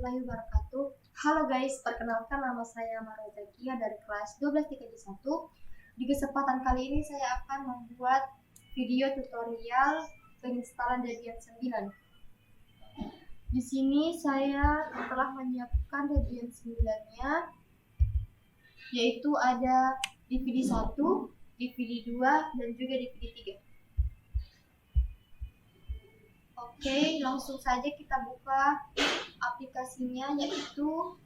warahmatullahi wabarakatuh. Halo guys, perkenalkan nama saya Marwa Zakia dari kelas 12 TKJ 1. Di kesempatan kali ini saya akan membuat video tutorial penginstalan Debian 9. Di sini saya telah menyiapkan Debian 9-nya, yaitu ada DVD 1, DVD 2, dan juga DVD 3. Oke, langsung saja kita buka aplikasinya, yaitu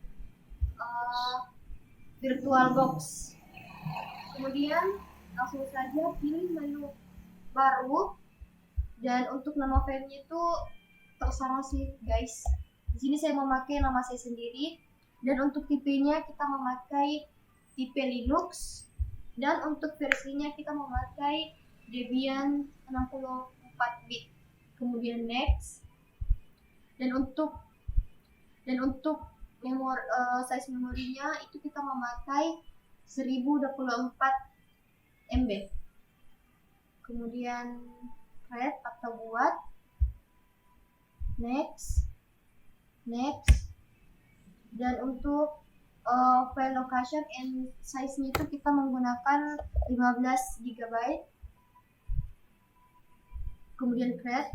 VirtualBox. Kemudian langsung saja pilih menu baru, dan untuk nama filenya itu terserah sih guys. Di sini saya memakai nama saya sendiri, dan untuk tipenya kita memakai tipe Linux, dan untuk versinya kita memakai Debian 64 bit. Kemudian next, dan untuk size memorinya itu kita memakai 1024 MB. Kemudian create atau buat, next, dan untuk file location and size-nya itu kita menggunakan 15 GB. Kemudian create.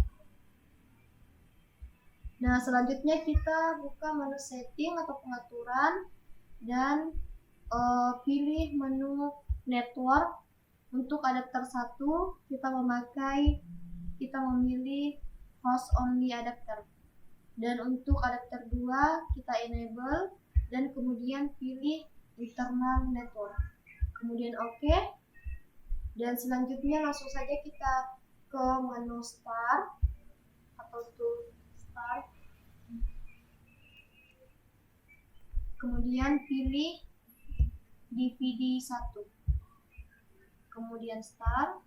Nah, selanjutnya kita buka menu setting atau pengaturan, dan pilih menu network. Untuk adapter 1 kita memilih host only adapter, dan untuk adapter 2 kita enable, dan kemudian pilih internal network, kemudian OK. Dan selanjutnya langsung saja kita ke menu start atau tool start, kemudian pilih DVD 1, kemudian start,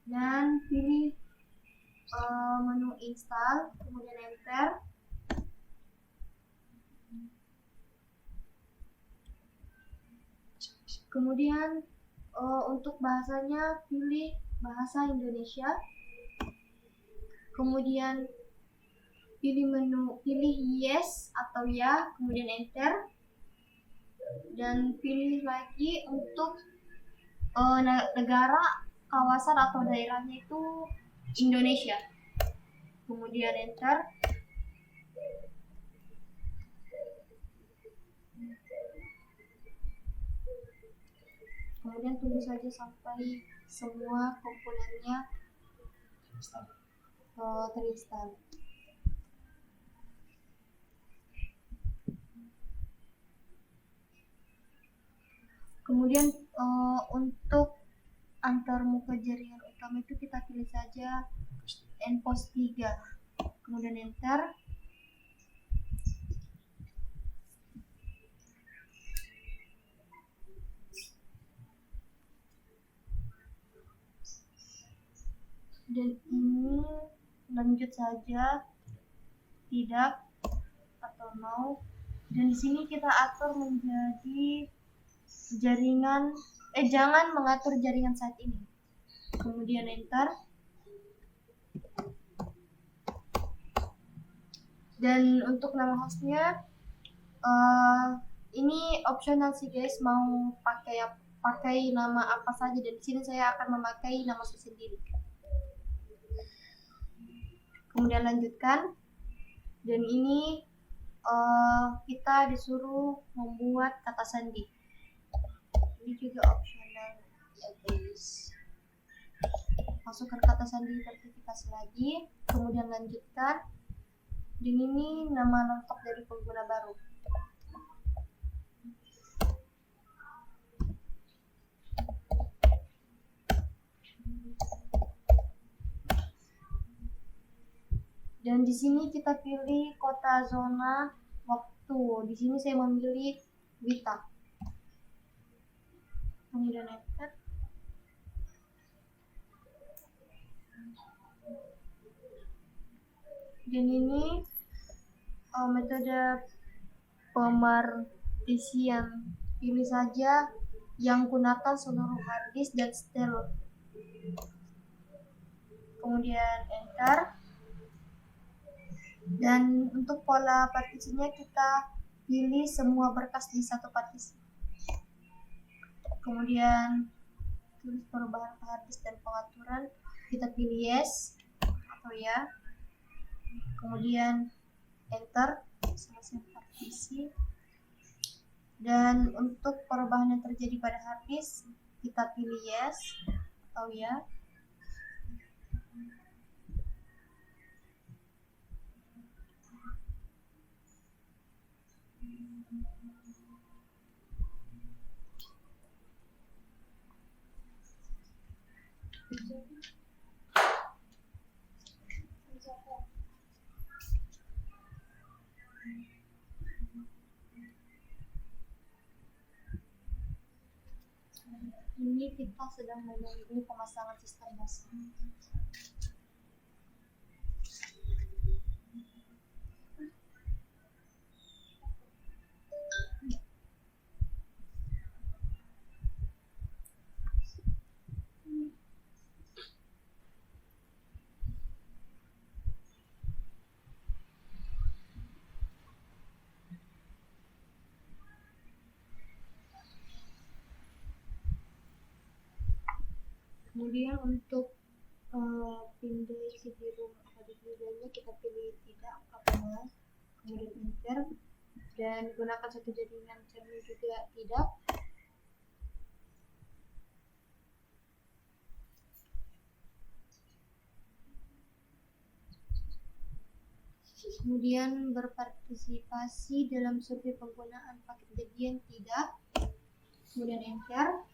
dan pilih menu install, kemudian enter. Kemudian untuk bahasanya pilih bahasa Indonesia, kemudian pilih yes atau ya, kemudian enter, dan pilih lagi untuk negara, kawasan atau daerahnya itu Indonesia, kemudian enter. Kemudian tunggu saja sampai semua komponennya terinstall. Kemudian untuk antar muka jaringan utama itu kita pilih saja Npos 3, kemudian enter. Dan ini lanjut saja, tidak atau no. Dan di sini kita atur menjadi jaringan, jangan mengatur jaringan saat ini, kemudian enter. Dan untuk nama hostnya ini optional sih guys, mau pakai nama apa saja, dan di sini saya akan memakai nama saya sendiri. Kemudian lanjutkan, dan ini kita disuruh membuat kata sandi. Ini juga optional ya guys. Masukkan kata sandi verifikasi lagi, kemudian lanjutkan, dan ini nama lengkap dari pengguna baru. Dan di sini kita pilih kota zona waktu. Di sini saya memilih Wita. Kemudian enter. Dan ini metode pemartisian. Pilih saja yang gunakan seluruh harddisk dan setel. kemudian enter. Dan untuk pola partisinya kita pilih semua berkas di satu partisi. Kemudian tulis perubahan hard disk dan pengaturan, kita pilih yes atau ya. Kemudian enter, selesai partisi. Dan untuk perubahan yang terjadi pada hard disk, kita pilih yes atau ya. Ini kita sedang menunggu pemasangan sistem dasar. Kemudian untuk pindah CD-ROM atau DVD-nya kita pilih tidak apabila, kemudian enter, dan gunakan satu jaringan channel juga tidak. Kemudian berpartisipasi dalam survei penggunaan paket Debian tidak, kemudian enter.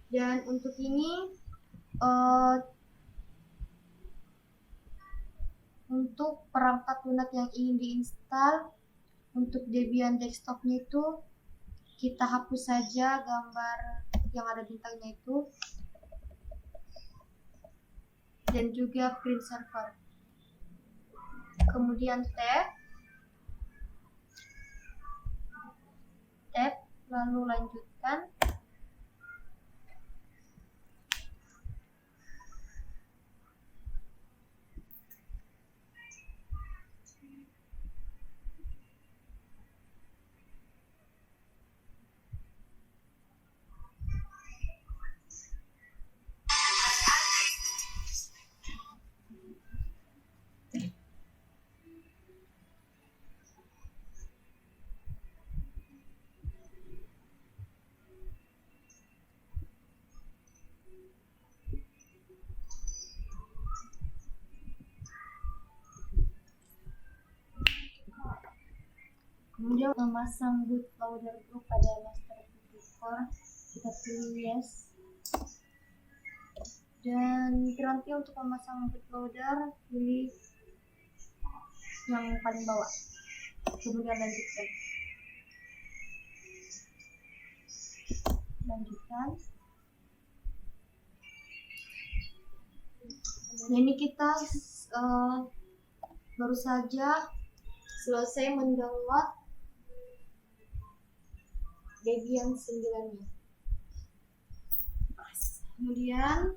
Dan untuk ini untuk perangkat lunak yang ingin diinstal untuk Debian desktopnya itu kita hapus saja gambar yang ada bintangnya itu, dan juga print server. Kemudian tab, lalu lanjutkan. Kemudian memasang bootloader group pada master core, kita pilih yes. Dan nanti untuk memasang bootloader pilih yang paling bawah, kemudian lanjutkan. Nah, ini kita baru saja selesai mendownload Debian 9-nya. Kemudian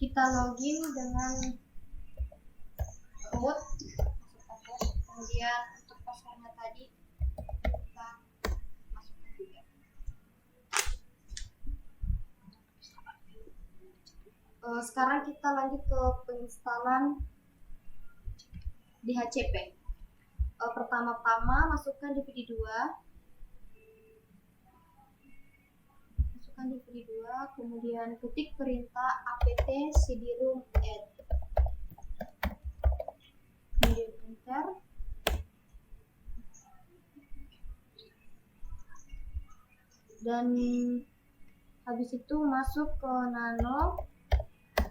kita login dengan root, kemudian untuk passwordnya tadi kita masukkan juga. Sekarang kita lanjut ke penginstalan DHCP. Pertama-tama masukkan DVD 2, kemudian ketik perintah apt cd-rom add, kemudian enter. Dan habis itu masuk ke nano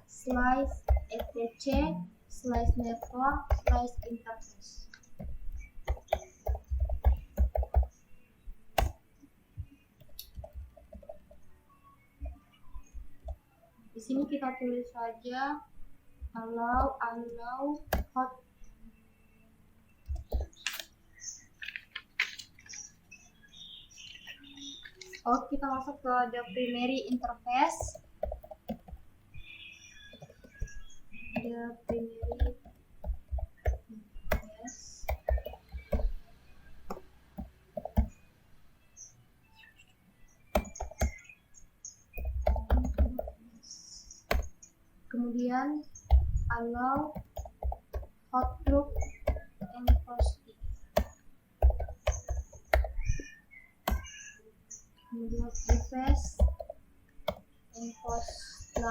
slice etc slice network slice interface. Di sini kita tulis saja allow hot. Kita masuk ke the primary interface. the binary yes. Kemudian allow hot group and post. Kemudian request and post 8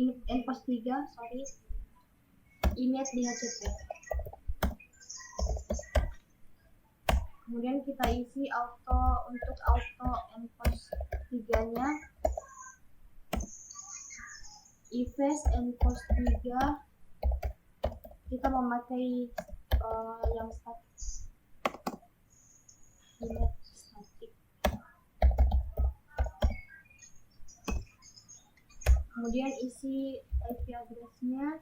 and post 3 sorry init DHCP. Kemudian kita isi untuk auto and post 3-nya ifs and post 3 kita memakai yang statis init static. Kemudian isi IP address-nya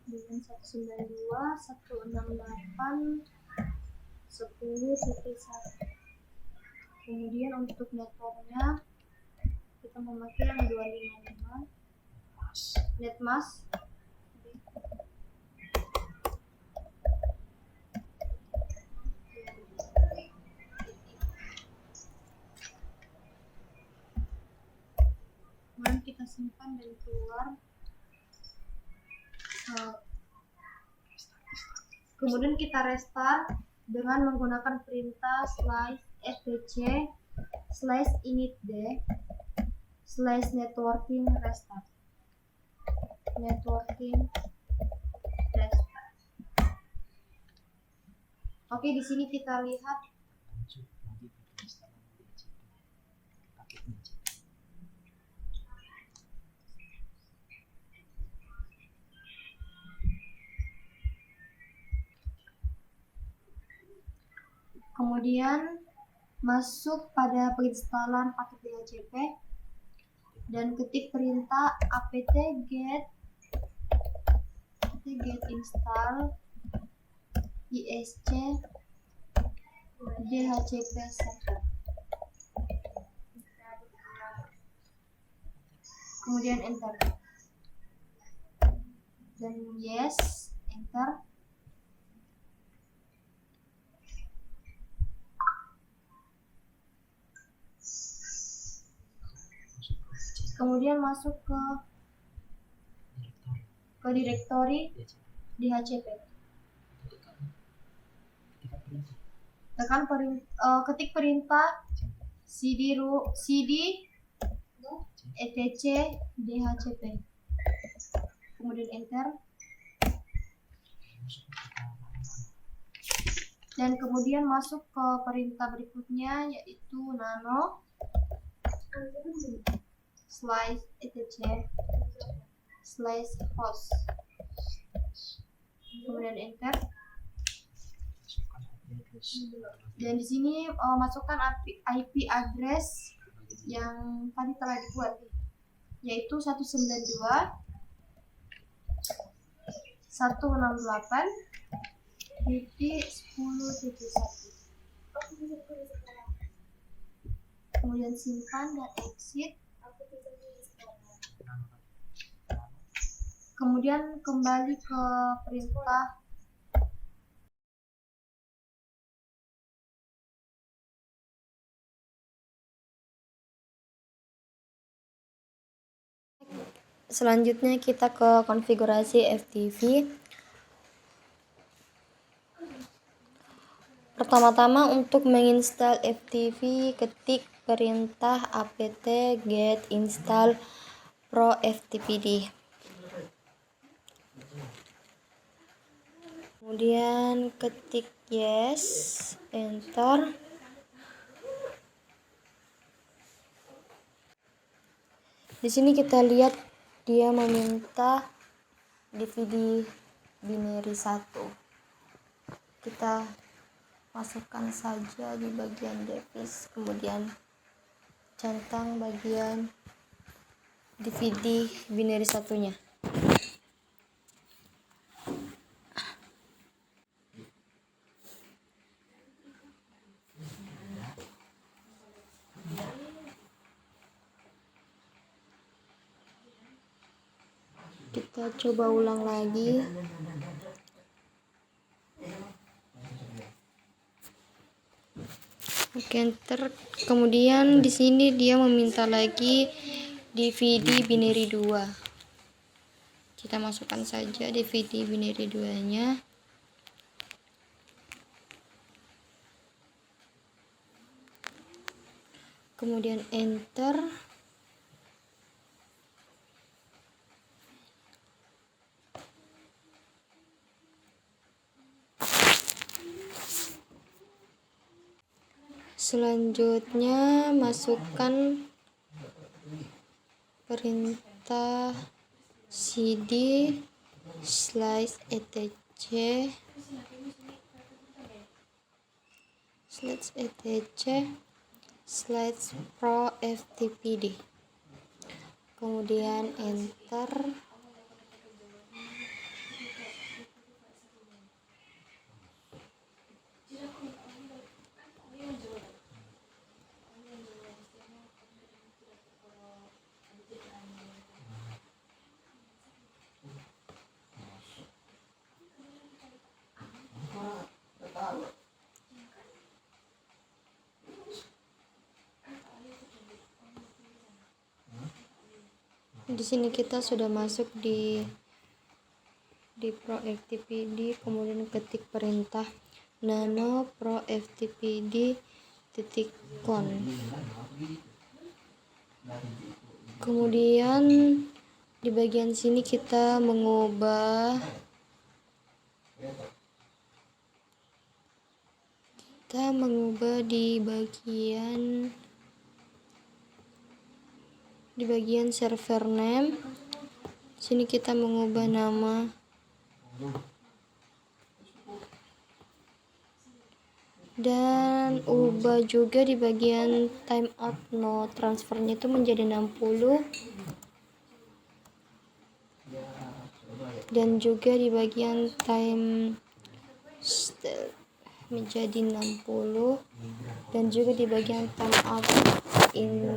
dengan 192.168.10.1. Kemudian untuk networknya kita memakai yang 255 netmask. Kemudian kita simpan dan keluar. Kemudian kita restart dengan menggunakan perintah /etc/initd /networking restart. Oke, di sini kita lihat kemudian masuk pada penginstalan paket DHCP dan ketik perintah apt-get install isc DHCP server. Kemudian enter dan yes, enter. Kemudian masuk ke direktori DHCP. Ketik perintah cd etc DHCP. Kemudian enter. Dan kemudian masuk ke perintah berikutnya yaitu nano /etc/host. Kemudian enter. Dan di sini masukkan IP address yang tadi telah dibuat yaitu 192.168.10.1. Kemudian simpan dan exit. Kemudian kembali ke perintah selanjutnya kita ke konfigurasi FTP. Pertama-tama untuk menginstal FTP ketik perintah apt-get install pro ftpd. Kemudian ketik yes, enter. Di sini kita lihat dia meminta DVD binary 1. Kita masukkan saja di bagian device, kemudian centang bagian DVD binary 1-nya. Kita coba ulang lagi. Oke, enter. Kemudian di sini dia meminta lagi DVD binary 2. Kita masukkan saja DVD binary 2-nya. Kemudian enter. Selanjutnya masukkan perintah cd slice etc slice pro ftpd, kemudian enter. Di sini kita sudah masuk di pro ftpd, kemudian ketik perintah nano pro ftpd .conf. Kemudian di bagian sini kita mengubah di bagian server name. Sini kita mengubah nama dan ubah juga di bagian timeout no transfernya itu menjadi 60, dan juga di bagian time menjadi 60, dan juga di bagian timeout in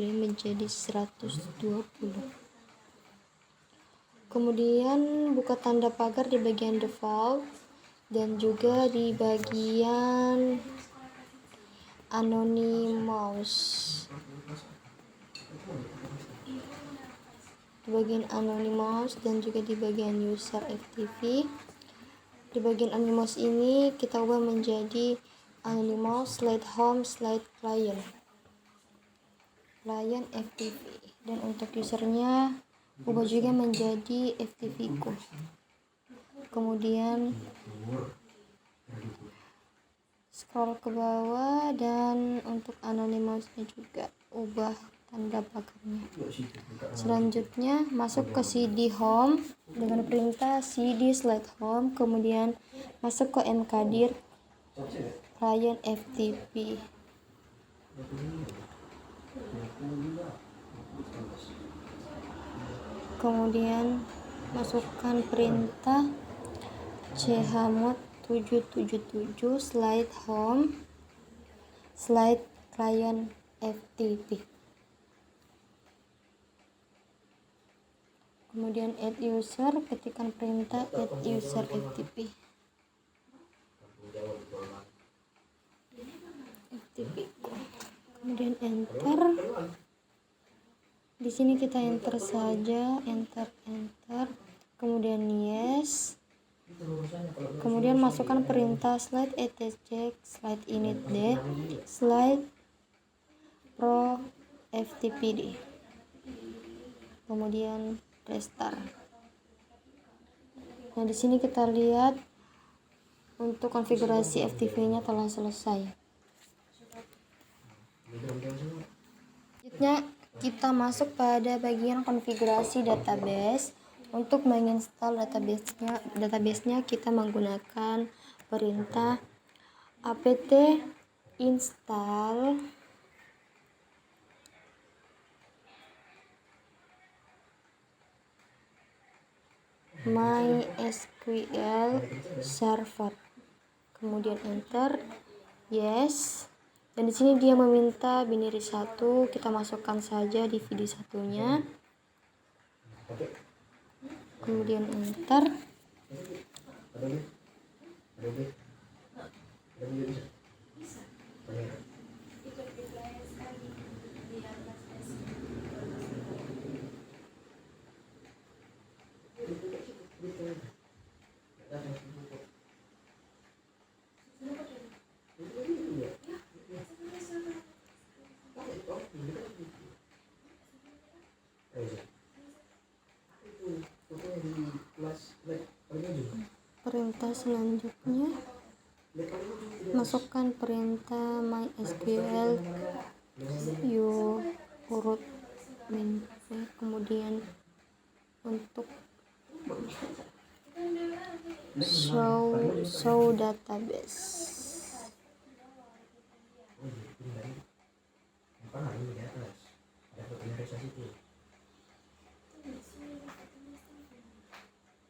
menjadi 120. Kemudian buka tanda pagar di bagian default, dan juga di bagian anonymous, dan juga di bagian user FTP. Di bagian anonymous ini kita ubah menjadi anonymous slide home slide client FTP, dan untuk usernya ubah juga menjadi FTP ku. Kemudian scroll ke bawah, dan untuk anonymousnya juga ubah tanda pagarnya. Selanjutnya masuk ke cd home dengan perintah cd slide home, kemudian masuk ke mkdir client ftp. Kemudian masukkan perintah chmod 777 slide home slide client ftp. Kemudian add user, ketikkan perintah add user ftp. Kemudian enter. Di sini kita enter saja, enter. Kemudian yes. Kemudian masukkan perintah slide etc slide init d slide pro ftpd. Kemudian restart. Nah, di sini kita lihat untuk konfigurasi FTP-nya telah selesai. Selanjutnya kita masuk pada bagian konfigurasi database. Untuk menginstal database-nya kita menggunakan perintah apt install MySQL server. Kemudian enter, yes. Dan di sini dia meminta binary 1, kita masukkan saja DVD 1-nya. kemudian enter. Perintah selanjutnya, masukkan perintah MySQL urut min, kemudian untuk show database.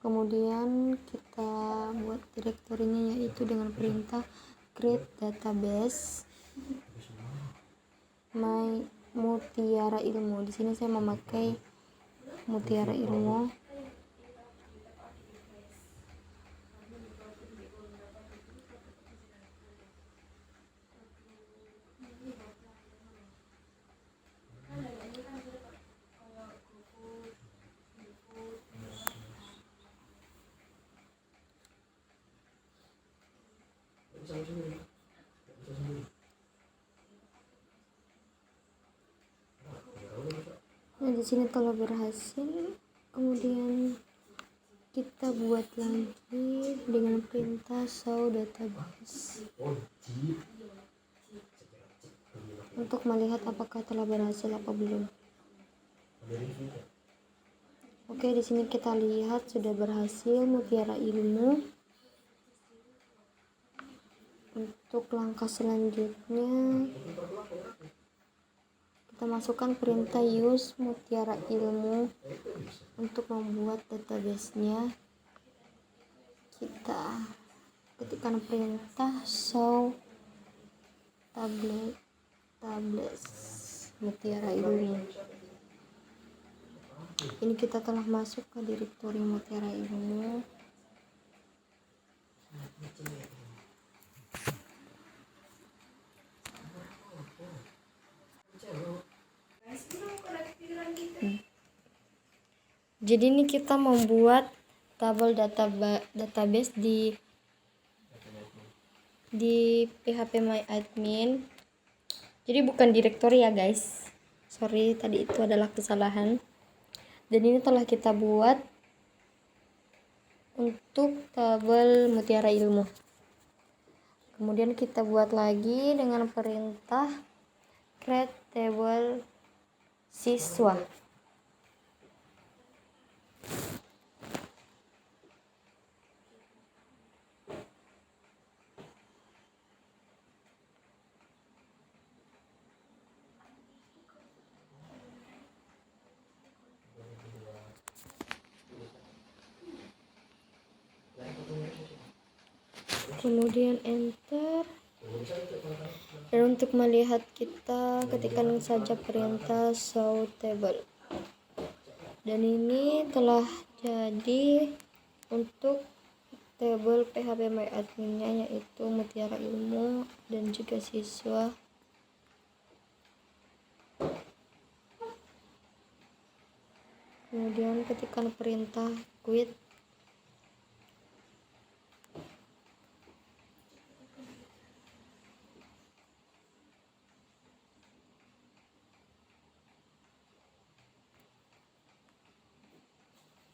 Kemudian kita buat direktorinya, yaitu dengan perintah create database my mutiara ilmu. Di sini saya memakai mutiara ilmu. Nah, di sini telah berhasil. Kemudian kita buat lagi dengan perintah show database untuk melihat apakah telah berhasil apa belum. Oke, di sini kita lihat sudah berhasil mutiara ilmu. Untuk langkah selanjutnya, kita masukkan perintah use mutiara ilmu untuk membuat database-nya. Kita ketikkan perintah show tables mutiara ilmu. Ini kita telah masuk ke direktori mutiara ilmu. Jadi ini kita membuat tabel database di phpMyAdmin. Jadi bukan direktori ya guys. Sorry, tadi itu adalah kesalahan. Dan ini telah kita buat untuk tabel mutiara ilmu. Kemudian kita buat lagi dengan perintah create table siswa. Kemudian enter. Dan untuk melihat, kita ketikkan saja perintah show table. Dan ini telah jadi untuk tabel phpMyAdmin-nya, yaitu mutiara ilmu dan juga siswa. Kemudian ketikkan perintah quit.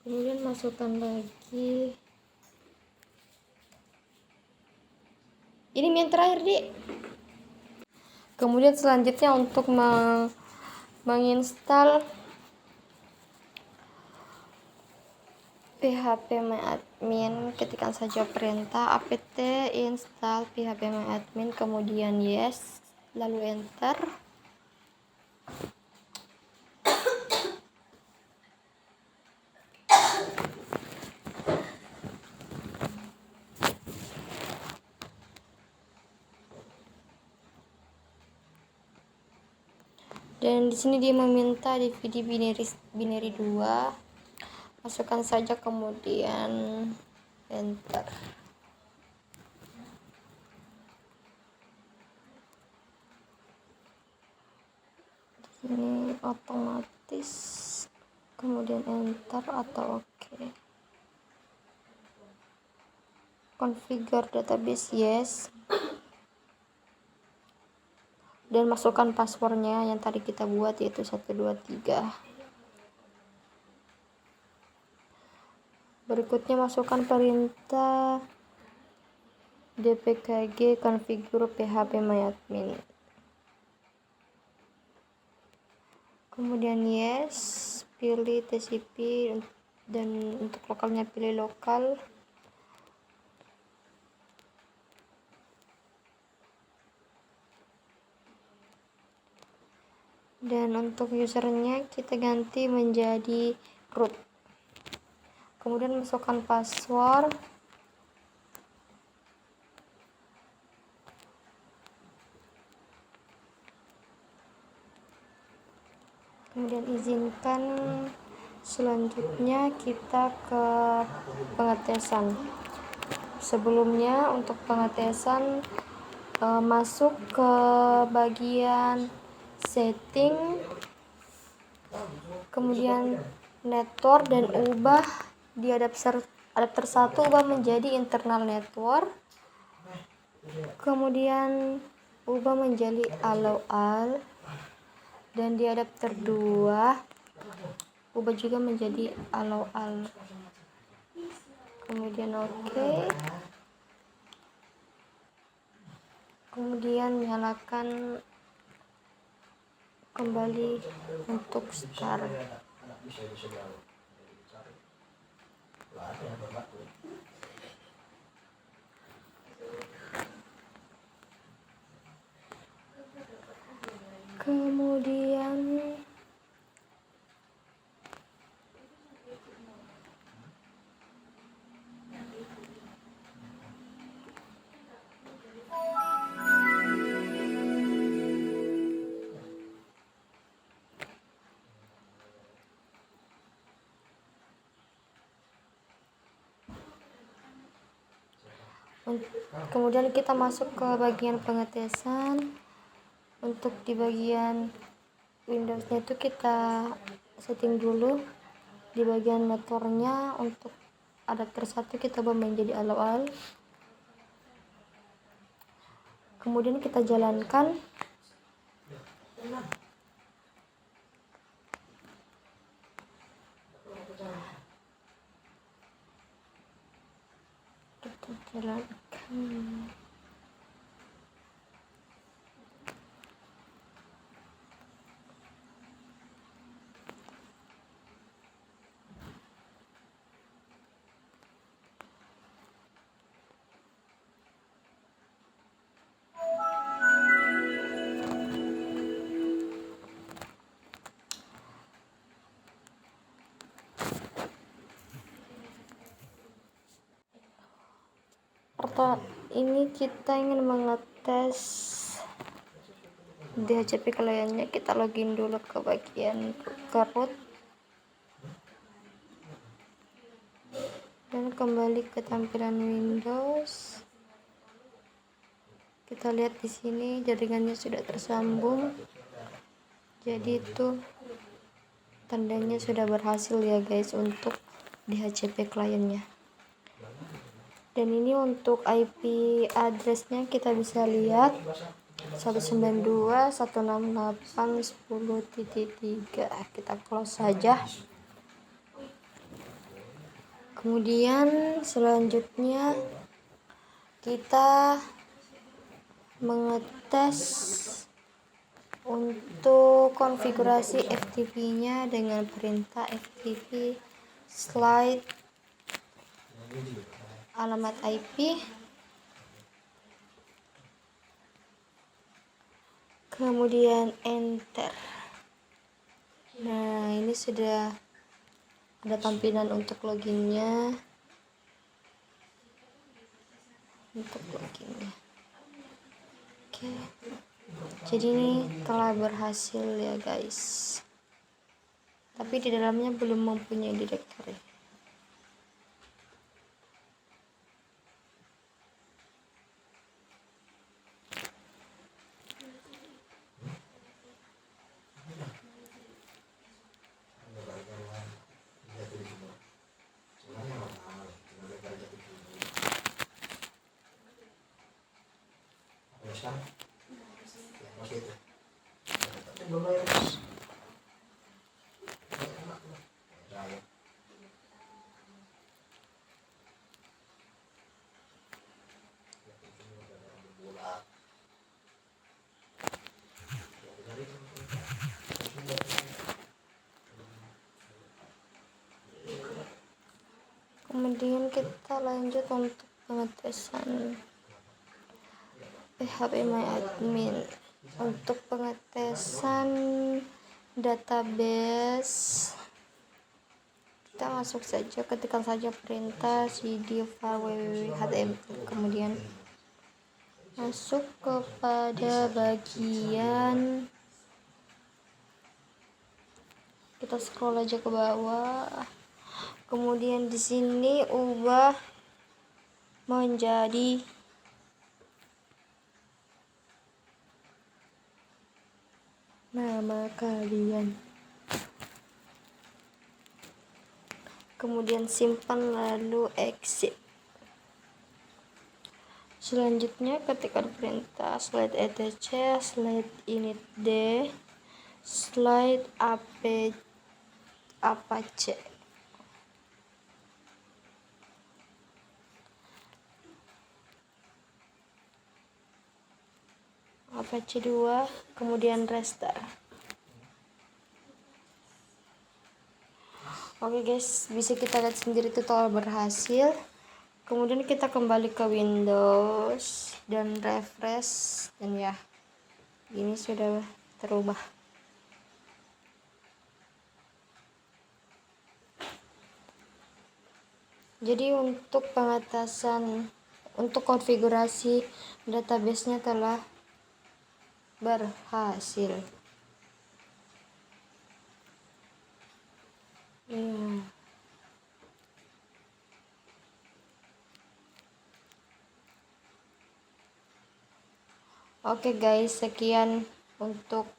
Kemudian masukkan lagi. Ini yang terakhir, Dik. Kemudian selanjutnya untuk menginstal phpMyAdmin, ketikkan saja perintah apt install phpMyAdmin, kemudian yes, lalu enter. Dan di sini dia meminta DVD binary 2. masukkan saja, kemudian enter. Ini otomatis, kemudian enter atau oke. Configure database, yes, dan masukkan passwordnya yang tadi kita buat, yaitu 123. Berikutnya masukkan perintah dpkg configure phpMyAdmin, kemudian yes, pilih TCP, dan untuk lokalnya pilih lokal. Dan untuk usernya kita ganti menjadi root. Kemudian masukkan password. Kemudian izinkan. Selanjutnya kita ke pengetesan. Sebelumnya untuk pengetesan masuk ke bagian setting, kemudian network, dan ubah di adapter 1 ubah menjadi internal network, kemudian ubah menjadi allow all, dan di adapter 2 ubah juga menjadi allow all, kemudian oke. Kemudian nyalakan kembali untuk start. Kemudian kita masuk ke bagian pengetesan. Untuk di bagian Windowsnya itu kita setting dulu. Di bagian networknya untuk adapter 1 kita ubah menjadi allow all, kemudian kita jalankan. Ini kita ingin mengetes DHCP kliennya. Kita login dulu ke bagian root dan kembali ke tampilan Windows. Kita lihat di sini jaringannya sudah tersambung, jadi itu tandanya sudah berhasil ya guys untuk DHCP kliennya. Dan ini untuk IP addressnya kita bisa lihat 192.168.10.3. Kita close saja. Kemudian selanjutnya kita mengetes untuk konfigurasi FTP-nya dengan perintah FTP slide alamat IP, kemudian enter. Nah, ini sudah ada tampilan untuk loginnya. Oke, jadi ini telah berhasil ya guys, tapi di dalamnya belum mempunyai directory. Kemudian kita lanjut untuk pengetesan phpMyAdmin. Untuk pengetesan database, kita masuk saja, ketikkan saja perintah cd file www.html, kemudian masuk kepada bagian, kita scroll aja ke bawah, kemudian di sini ubah menjadi nama kalian, kemudian simpan lalu exit. Selanjutnya ketikkan perintah slide etc slide initd slide apache. Apache 2, kemudian restart. Oke guys, bisa kita lihat sendiri tutorial berhasil. Kemudian kita kembali ke Windows dan refresh, dan ya, ini sudah terubah. Jadi untuk pengatasan, untuk konfigurasi database-nya telah berhasil. Oke guys, sekian untuk